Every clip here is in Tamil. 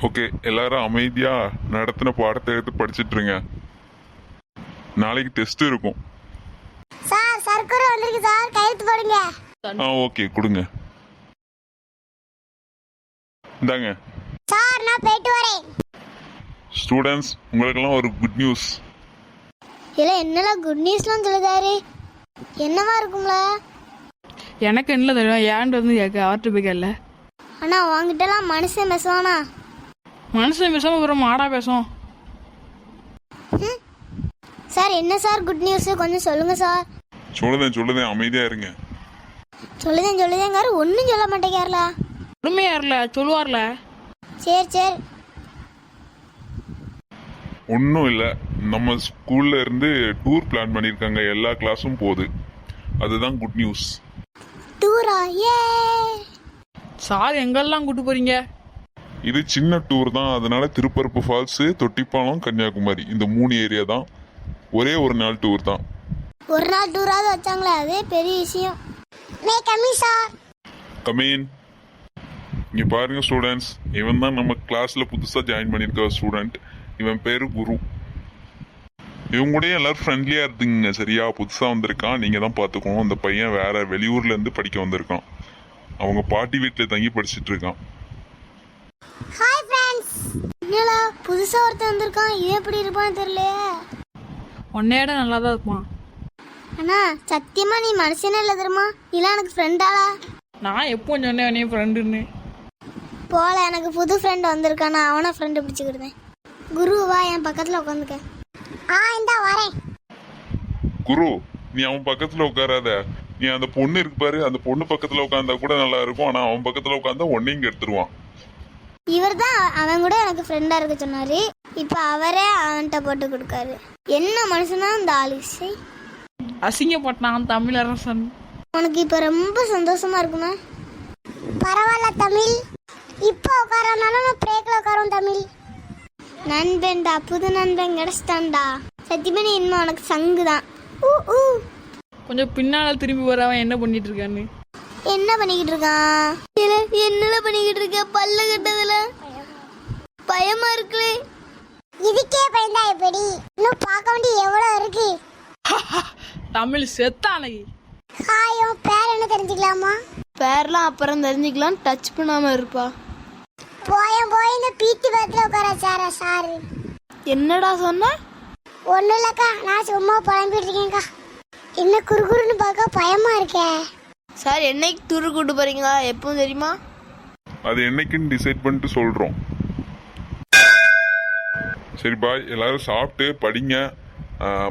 ஓகே, எல்லாரும் அமைதியா நடத்தின பாடத்தை எடுத்து படிச்சிட்டு இருங்க. நாளைக்கு டெஸ்ட் இருக்கும். சார் சர்க்குரு வந்திருக்கு சார், கையெழுத்து போடுங்க. ஓகே, கொடுங்க. இந்தாங்க சார், நான் போயிட்டு வரேன். ஸ்டூடெண்ட்ஸ், உங்களுக்கெல்லாம் ஒரு குட் நியூஸ். இல்ல என்னலாம் குட் நியூஸ்லாம் சொல்லுதாரு, என்னவா இருக்கும்ல? எனக்கு என்ன தெரியும், ஏன்ட்டு வந்து கேட்க அவர்கிட்ட போய் கேட்கல. அண்ணா உங்ககிட்டலாம் மனுஷன் பேசுவானா? மனுஷன் பேசாம அப்புறம் மாடா பேசும். சார் என்ன சார் குட் நியூஸ், கொஞ்சம் சொல்லுங்க சார். சொல்லுதேன் அமைதியா இருங்க. சொல்லுதேங்காரு ஒன்றும் சொல்ல மாட்டேங்காருல. உண்மையா இருல சொல்லுவார்ல. சரி ஒன்றும் இல்லை, நம்ம ஸ்கூல்ல இருந்து டூர் பிளான் பண்ணியிருக்காங்க. எல்லா கிளாஸும் போகுது. அதுதான் குட் நியூஸ். டூரா? ஏ சார் எங்கெல்லாம் கூட்டு போறீங்க? இது சின்ன டூர் தான். அதனால திருப்பரப்பு ஃபால்ஸ், தொட்டிப்பாலம், கன்னியாகுமரி இந்த 3 ஏரியா தான். ஒரே ஒரு நாள் டூர் தான். ஒரு நாள் டூராவது வச்சாங்களே, அதே பெரிய விஷயம். May coming sir. கமீன். இங்க பாருங்க ஸ்டூடெண்ட்ஸ், இவன் தான் நம்ம கிளாஸ்ல புதுசா ஜாயின் பண்ணியிருக்க ஸ்டூடெண்ட். இவன் பேரு குரு. இவங்க கூட எல்லாரும் ஃப்ரெண்ட்லியா இருந்துங்க சரியா? புதுசா வந்திருக்கான், நீங்க தான் பாத்துக்கணும். அந்த பையன் வேற வெளியூர்ல இருந்து படிக்க வந்திருக்கான். அவங்க பாட்டி வீட்டுல தங்கி படிச்சிட்டு இருக்கான். Hi friends. என்னடா புதுசா ஒருத்தன் வந்திருக்கான், இவன் எப்படி இருப்பான்னு தெரியலையே. உன்னையோட நல்லா தான் இருப்பான். அண்ணா சத்தியமா நீ மனுஷனே இல்லை தெரியுமா? நீலாம் எனக்கு ஃப்ரெண்டாடா. நான் எப்போ சொன்னேன் நீ ஃப்ரெண்டுன்னு? போல எனக்கு புது ஃப்ரெண்ட் வந்திருக்கான், நான் அவனை ஃப்ரெண்டு பிடிச்சிக்கிடுவேன். குருவா என் பக்கத்தில் உட்காந்துக்க. இந்தா வரேன். குரு, நீ அவன் பக்கத்துல உட்காராத. நீ அந்த பொண்ணு இருக்கு பாரு, அந்த பொண்ணு பக்கத்துல உட்காந்தா கூட நல்லா இருக்கும். ஆனா அவன் பக்கத்துல உட்காந்தா ஒன்னையும் கெடுத்துருவான். இவர் தான் அவன் கூட எனக்கு ஃப்ரெண்டா இருக்க சொன்னாரு. இப்ப அவரே அவன்கிட்ட போட்டு கொடுக்காரு. என்ன மனுஷனா இந்த ஆலிசை. அசிங்கப்பட்டான் தமிழ் அரசன். உனக்கு இப்ப ரொம்ப சந்தோஷமா இருக்குமா? பரவாயில்ல தமிழ், இப்போ உட்காரனாலும் பிரேக்ல உட்காரும் தமிழ். நண்பன்டா, புது நண்பன் கிடைச்சிட்டான்டா. சத்தியமா நீ இனிமே உனக்கு சங்குதான். கொஞ்சம் பின்னால திரும்பி வரவன் என்ன பண்ணிட்டு இருக்கான்னு. என்ன பண்ணிக்கிட்டு இருக்கான்? என்னல பண்ணிக்கிட்டு இருக்க? பல்ல கட்டதுல பயமா இருக்குலே. இதுக்கே பயந்தா எப்படி? இன்னும் பார்க்க வேண்டிய எவ்வளவு இருக்கு. தமிழ் செத்தானே. ஹாய், உன் பேர் என்ன தெரிஞ்சுக்கலாமா? பேர்லாம் அப்புறம் தெரிஞ்சுக்கலாம், டச் பண்ணாம இருப்பா. போய் இந்த பீட்டி பக்கத்துல உட்கார சாரு. என்னடா சொன்ன? ஒன்றும் இல்லைக்கா, நான் சும்மா புலம்பிட்டு இருக்கேன்க்கா. என்ன குறுகுறுன்னு பார்க்க பயமா இருக்கே. சார் என்னைக்கு டூர் கூட்டு போறீங்களா? எப்போ தெரியுமா? அது என்னைக்குன்னு டிசைட் பண்ணிட்டு சொல்றோம். சரி பாய், எல்லாரும் சாப்பிட்டு படிங்க.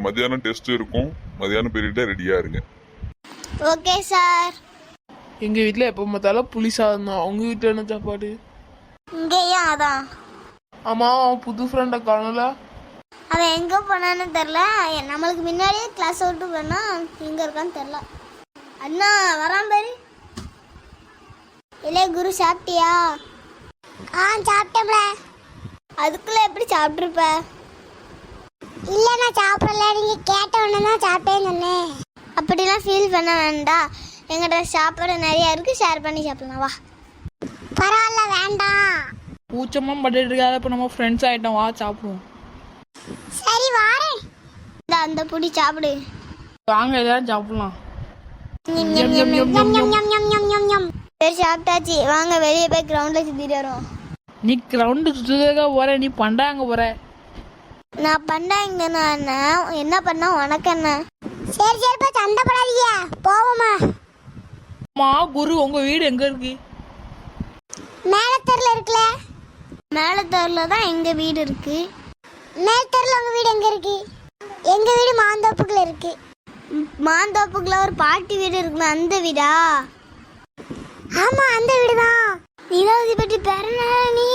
மத்தியானம் டெஸ்ட் இருக்கும். மத்தியானம் பீரியட்ல ரெடியா இருங்க. Okay sir. எங்க வீட்டுல எப்ப பார்த்தாலும் புளி சாதம் தான். உங்க வீட்டுல என்ன சாப்பாடு? இங்கேயும் அதான். ஆமா, புது ஃப்ரெண்ட காணல. அவன் எங்க போனான்னு தெரியல. நம்மளுக்கு முன்னாடியே கிளாஸ் விட்டு போனா எங்க இருக்கான்னு தெரியல. அண்ணா வரான் பாரு. இல்ல குரு, சாப்பிட்டியா? சாப்பிட்டேன்ல. அதுக்குள்ள எப்படி சாப்பிட்டுருப்ப? இல்ல நான் சாப்பிடல, நீங்க கேட்ட உடனே தான் சாப்பிட்டேன்னு சொன்னேன். அப்படிலாம் ஃபீல் பண்ண வேண்டாம். எங்கிட்ட சாப்பாடு நிறைய இருக்கு, ஷேர் பண்ணி சாப்பிடலாம். வா. பரவாயில்ல வேண்டாம். பூச்சமா பட்டுட்டு இருக்காத. இப்ப நம்ம ஃப்ரெண்ட்ஸ் ஆயிட்டோம், வா சாப்பிடுவோம். சரி வாரேன். அந்த புடி சாப்பிடு. வாங்க எல்லாரும் சாப்பிடலாம். சரி சாப்பிட்டாச்சு, வாங்க வெளியே போய் கிரவுண்ட்ல சுத்திட்டு வரோம். நீ கிரவுண்டு சுத்துறதுக்காக போற, நீ பண்டாங்க போற. நான் பண்டாங்க என்ன பண்ணா உனக்கு என்ன? சரி சரிப்பா, சண்டை போடாதீங்க, போவோமா? மா குரு, உங்க வீடு எங்க இருக்கு? மேலத்தெருல இருக்குல்ல. மேலத்தெருல தான் எங்க வீடு இருக்கு. மேலத்தெருல உங்க வீடு எங்க இருக்கு? எங்க வீடு மாந்தோப்புக்குள்ள இருக்கு. மாந்தோப்புக்குள்ள ஒரு பாட்டி வீடு இருக்குமே, அந்த வீடா? ஆமா, அந்த வீடுதான். நீலாவதி பற்றி பேரனா நீ?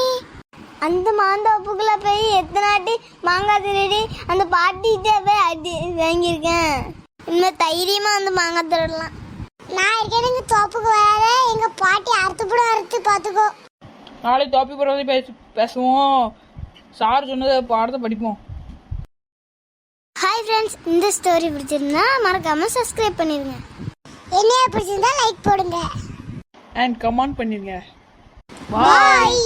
அந்த மாந்தோப்புக்குள்ள போய் எத்தனை வாட்டி மாங்காய் திருடி அந்த பாட்டிகிட்ட போய் அடி வாங்கியிருக்கேன். இனிமேல் தைரியமா வந்து மாங்காய் திருடலாம். நான் இருக்கேன், எங்க தோப்புக்கு வராத. எங்க பாட்டி அறுத்து பார்த்துக்கோ. நாளைக்கு தோப்பி போடுறது பேசுவோம். சார் சொன்னதை பாடத்தை படிப்போம். ஹாய் ஃப்ரெண்ட்ஸ், இந்த ஸ்டோரி பிடிச்சிருந்தா மறக்காம சப்ஸ்கிரைப் பண்ணிருங்க. என்னைய பிடிச்சிருந்தா லைக் போடுங்க அண்ட் கமெண்ட் பண்ணிருங்க. பாய்.